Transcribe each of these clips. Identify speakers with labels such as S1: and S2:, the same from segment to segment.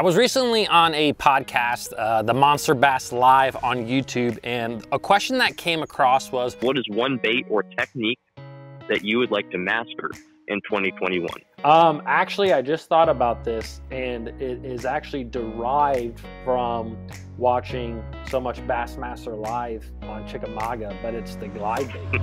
S1: I was recently on a podcast, the Monster Bass Live on YouTube, and a question that came across was,
S2: what is one bait or technique that you would like to master in 2021?
S1: Actually, I just thought about this, and it is actually derived from watching so much Bassmaster Live on Chickamauga, but it's the glide bait.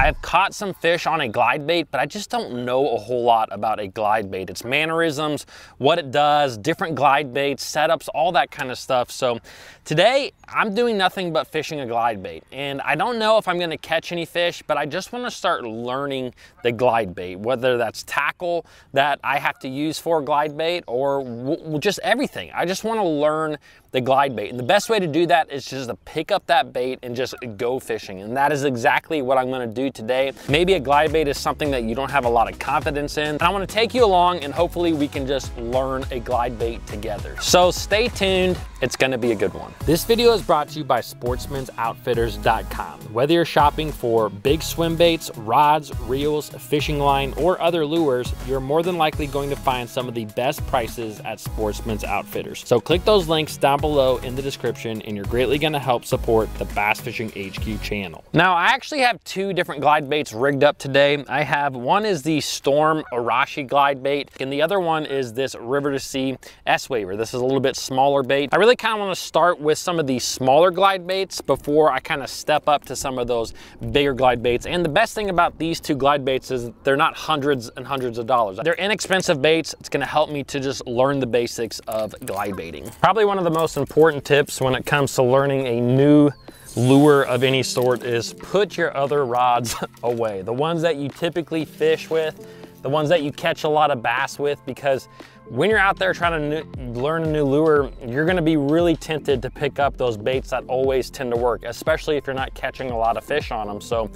S1: I've caught some fish on a glide bait, but I just don't know a whole lot about a glide bait. Its mannerisms, what it does, different glide baits, setups, all that kind of stuff. So today I'm doing nothing but fishing a glide bait, and I don't know if I'm gonna catch any fish, but I just wanna start learning the glide bait, whether that's tackle that I have to use for glide bait or just everything. I just wanna learn the glide bait. And the best way to do that is just to pick up that bait and just go fishing. And that is exactly what I'm gonna do today. Maybe a glide bait is something that you don't have a lot of confidence in. And I wanna take you along, and hopefully we can just learn a glide bait together. So stay tuned, it's gonna be a good one. This video is brought to you by sportsmansoutfitters.com. Whether you're shopping for big swim baits, rods, reels, fishing line, or other lures, you're more than likely going to find some of the best prices at Sportsman's Outfitters. So click those links down below in the description, and you're greatly going to help support the Bass Fishing HQ channel. Now, I actually have two different glide baits rigged up today. I have one is the Storm Arashi glide bait, and the other one is this River to Sea S-Waver. This is a little bit smaller bait. I really kind of want to start with some of these smaller glide baits before I kind of step up to some of those bigger glide baits. And the best thing about these two glide baits is they're not hundreds and hundreds of dollars. They're inexpensive baits. It's going to help me to just learn the basics of glide baiting. Probably one of the most important tips when it comes to learning a new lure of any sort is put your other rods away. The ones that you typically fish with, the ones that you catch a lot of bass with, because when you're out there trying to learn a new lure, you're gonna be really tempted to pick up those baits that always tend to work, especially if you're not catching a lot of fish on them. So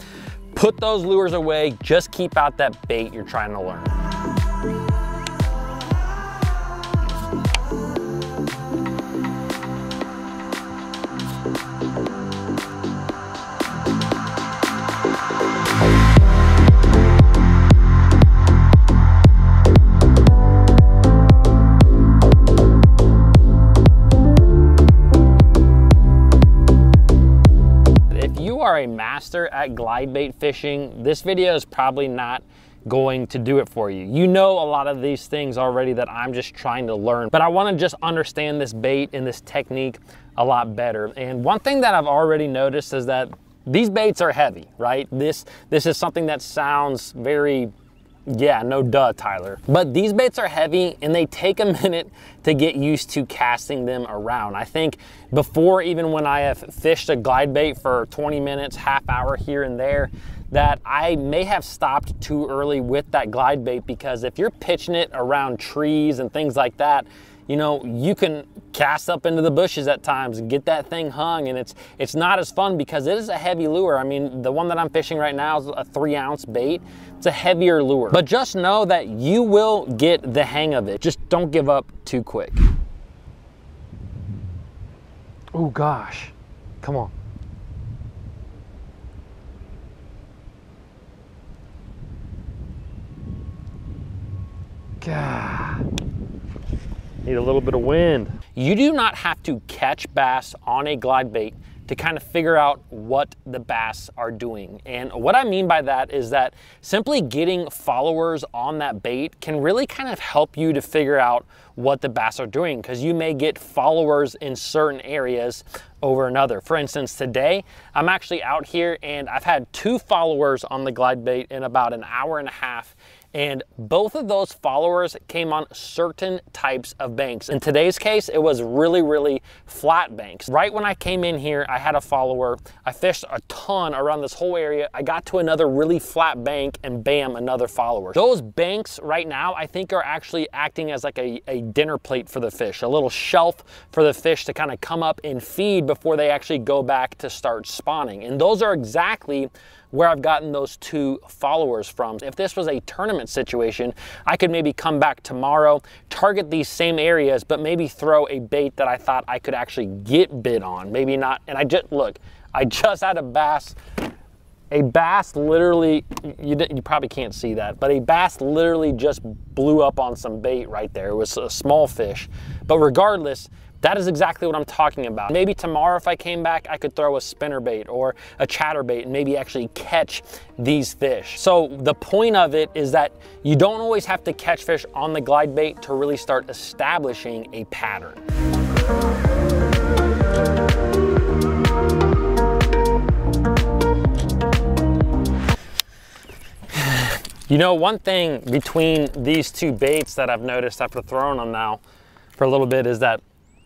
S1: put those lures away, just keep out that bait you're trying to learn. Are a master at glide bait fishing, this video is probably not going to do it for you. You know a lot of these things already that I'm just trying to learn, but I want to just understand this bait and this technique a lot better. And one thing that I've already noticed is that these baits are heavy, right? This is something that sounds very, yeah, no duh, Tyler. But these baits are heavy, and they take a minute to get used to casting them around. I think before, even when I have fished a glide bait for 20 minutes, half hour here and there, that I may have stopped too early with that glide bait, because if you're pitching it around trees and things like that, you know, you can cast up into the bushes at times and get that thing hung, and it's not as fun because it is a heavy lure. I mean, the one that I'm fishing right now is a 3-ounce bait. It's a heavier lure, but just know that you will get the hang of it. Just don't give up too quick. Oh gosh, come on. God. Need a little bit of wind. You do not have to catch bass on a glide bait to kind of figure out what the bass are doing. And what I mean by that is that simply getting followers on that bait can really kind of help you to figure out what the bass are doing, because you may get followers in certain areas over another. For instance, today I'm actually out here and I've had 2 followers on the glide bait in about an hour and a half. And both of those followers came on certain types of banks. In today's case, it was really, really flat banks. Right when I came in here, I had a follower. I fished a ton around this whole area. I got to another really flat bank and bam, another follower. Those banks right now, I think, are actually acting as like a dinner plate for the fish, a little shelf for the fish to kind of come up and feed before they actually go back to start spawning. And those are exactly where I've gotten those 2 followers from. If this was a tournament situation, I could maybe come back tomorrow, target these same areas, but maybe throw a bait that I thought I could actually get bit on. Maybe not, and I just had a bass A bass literally, you probably can't see that, but a bass literally just blew up on some bait right there. It was a small fish. But regardless, that is exactly what I'm talking about. Maybe tomorrow if I came back, I could throw a spinnerbait or a chatterbait and maybe actually catch these fish. So the point of it is that you don't always have to catch fish on the glide bait to really start establishing a pattern. You know, one thing between these two baits that I've noticed after throwing them now for a little bit is that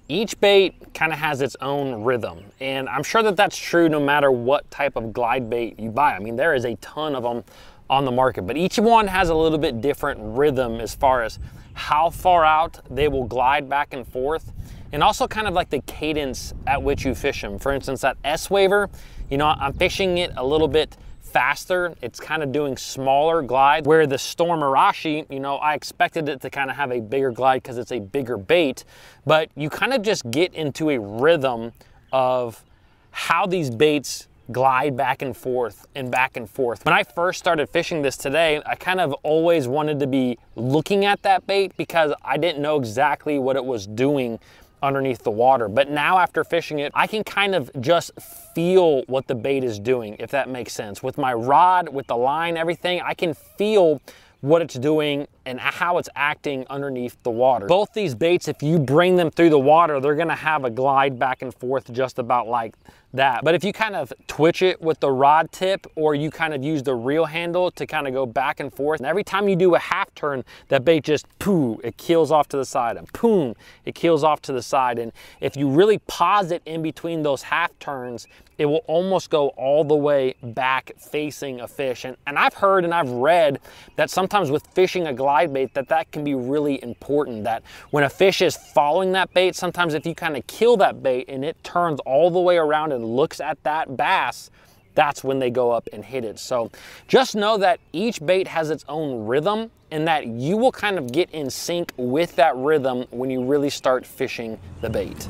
S1: each bait kind of has its own rhythm. And I'm sure that that's true no matter what type of glide bait you buy. I mean, there is a ton of them on the market, but each one has a little bit different rhythm as far as how far out they will glide back and forth, and also kind of like the cadence at which you fish them. For instance, that S-Waver, you know, I'm fishing it a little bit faster. It's kind of doing smaller glides, where the Storm Arashi, you know, I expected it to kind of have a bigger glide because it's a bigger bait, but you kind of just get into a rhythm of how these baits glide back and forth and back and forth. When I first started fishing this today, I kind of always wanted to be looking at that bait because I didn't know exactly what it was doing underneath the water. But now after fishing it, I can kind of just feel what the bait is doing, if that makes sense. With my rod, with the line, everything, I can feel what it's doing and how it's acting underneath the water. Both these baits, if you bring them through the water, they're gonna have a glide back and forth just about like that. But if you kind of twitch it with the rod tip, or you kind of use the reel handle to kind of go back and forth, and every time you do a half turn, that bait just poo, it keels off to the side, and boom, it keels off to the side. And if you really pause it in between those half turns, it will almost go all the way back facing a fish. And I've heard and I've read that sometimes with fishing a glide bait, that can be really important, that when a fish is following that bait, sometimes if you kind of kill that bait and it turns all the way around and looks at that bass, that's when they go up and hit it. So just know that each bait has its own rhythm, and that you will kind of get in sync with that rhythm when you really start fishing the bait.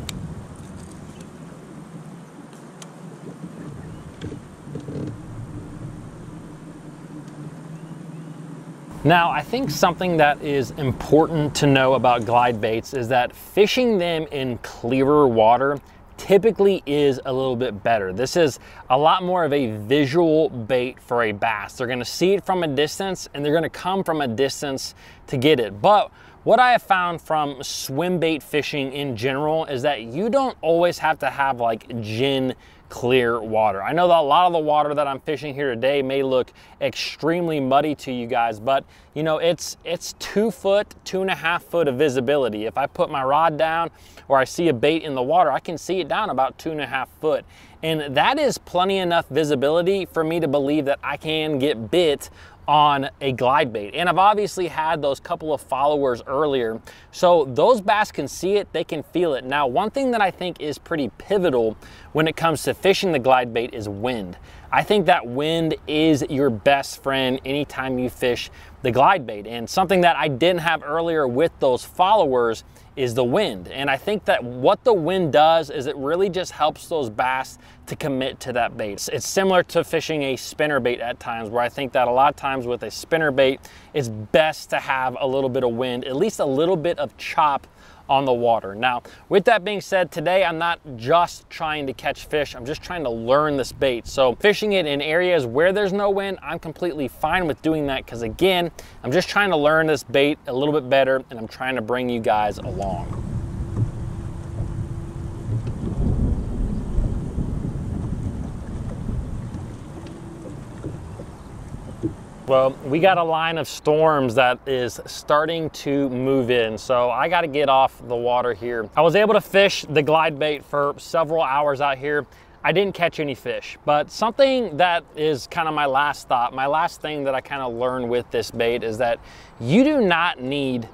S1: Now, I think something that is important to know about glide baits is that fishing them in clearer water typically is a little bit better. This is a lot more of a visual bait for a bass. They're gonna see it from a distance and they're gonna come from a distance to get it. But what I have found from swim bait fishing in general is that you don't always have to have like gin clear water. I know that a lot of the water that I'm fishing here today may look extremely muddy to you guys, but you know, it's 2 foot, 2.5 foot of visibility. If I put my rod down or I see a bait in the water, I can see it down about 2.5 foot. And that is plenty enough visibility for me to believe that I can get bit on a glide bait. And I've obviously had those couple of followers earlier, so those bass can see it, they can feel it. Now, one thing that I think is pretty pivotal when it comes to fishing the glide bait is wind. I think that wind is your best friend anytime you fish the glide bait. And something that I didn't have earlier with those followers is the wind. And I think that what the wind does is it really just helps those bass to commit to that bait. It's similar to fishing a spinner bait at times, where I think that a lot of times with a spinner bait, it's best to have a little bit of wind, at least a little bit of chop on the water. Now, with that being said, today I'm not just trying to catch fish, I'm just trying to learn this bait. So fishing it in areas where there's no wind, I'm completely fine with doing that, because again, I'm just trying to learn this bait a little bit better, and I'm trying to bring you guys along. Well, we got a line of storms that is starting to move in, so I got to get off the water here. I was able to fish the glide bait for several hours out here. I didn't catch any fish, but something that is kind of my last thought, my last thing that I kind of learned with this bait is that you do not need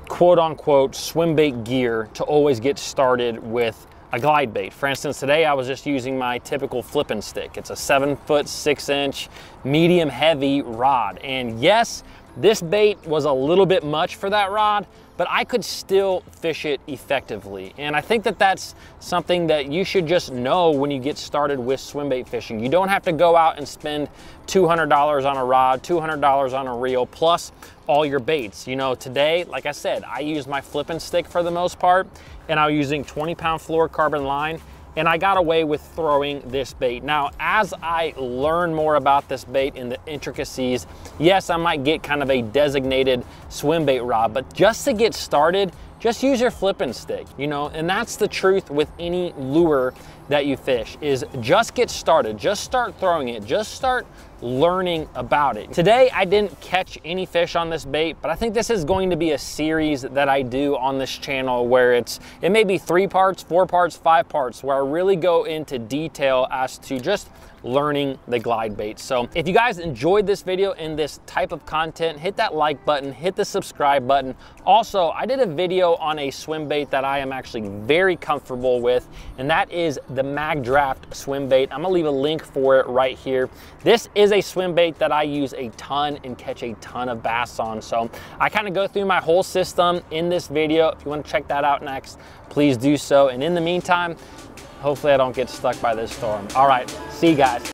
S1: quote unquote swim bait gear to always get started with a glide bait. For instance, today I was just using my typical flipping stick. It's a 7 foot 6 inch medium heavy rod. And yes, This bait was a little bit much for that rod, but I could still fish it effectively. And I think that that's something that you should just know when you get started with swim bait fishing. You don't have to go out and spend $200 on a rod, $200 on a reel, plus all your baits. You know, today, like I said, I use my flipping stick for the most part, and I'm using 20-pound fluorocarbon line, and I got away with throwing this bait. Now, as I learn more about this bait and the intricacies, yes, I might get kind of a designated swim bait rod, but just to get started, just use your flipping stick, you know, and that's the truth with any lure that you fish, is just get started, just start throwing it, just start learning about it. Today, I didn't catch any fish on this bait, but I think this is going to be a series that I do on this channel where it may be 3 parts, 4 parts, 5 parts, where I really go into detail as to just learning the glide bait. So if you guys enjoyed this video and this type of content, hit that like button, hit the subscribe button. Also, I did a video on a swim bait that I am actually very comfortable with, and that is the Mag Draft swim bait. I'm gonna leave a link for it right here. This is a swim bait that I use a ton and catch a ton of bass on. So I kind of go through my whole system in this video. If you want to check that out next, please do so. And in the meantime, hopefully I don't get stuck by this storm. All right, see you guys.